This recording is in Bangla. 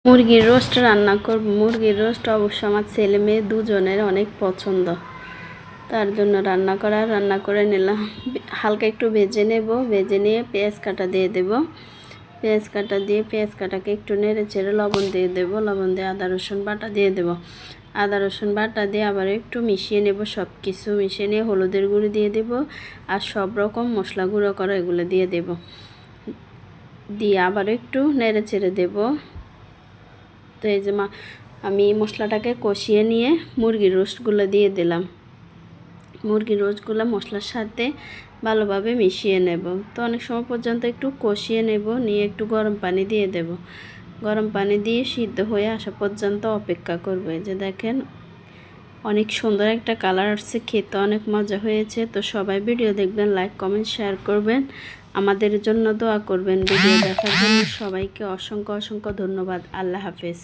মুরগির রোস্ট রান্না করব। মুরগির রোস্ট অবশ্য আমার ছেলে মেয়ে দুজনের অনেক পছন্দ। তার জন্য রান্না করে নিলাম। হালকা একটু ভেজে নেব। ভেজে নিয়ে পেঁয়াজ কাটা দিয়ে দেব। পেঁয়াজ কাটাকে একটু নেড়ে চেড়ে লবণ দিয়ে দেব। লবণ দিয়ে আদা রসুন বাটা দিয়ে দেব। আদা রসুন বাটা দিয়ে আবার একটু মিশিয়ে নেব। সব কিছু মিশিয়ে নিয়ে হলুদের গুঁড়ো দিয়ে দেব। আর সব রকম মশলা গুঁড়ো করা এগুলো দিয়ে দেব। দিয়ে আবার একটু নেড়ে চেড়ে দেব। তো এই যে আমি মশলাটাকে কষিয়ে নিয়ে মুরগির রোস্টগুলো দিয়ে দিলাম। মুরগির রোস্টগুলো মশলার সাথে ভালোভাবে মিশিয়ে নেব। তো অনেক সময় পর্যন্ত একটু কষিয়ে নেব, নিয়ে একটু গরম পানি দিয়ে দেব। গরম পানি দিয়ে সিদ্ধ হয়ে আসা পর্যন্ত অপেক্ষা করব। এই যে দেখেন অনেক সুন্দর একটা কালার আসছে, খেতে অনেক মজা হয়েছে। তো সবাই ভিডিও দেখবেন, লাইক কমেন্ট শেয়ার করবেন, আমাদের জন্য দোয়া করবেন। ভিডিও দেখার জন্য সবাইকে অসংখ্য ধন্যবাদ। আল্লাহ হাফেজ।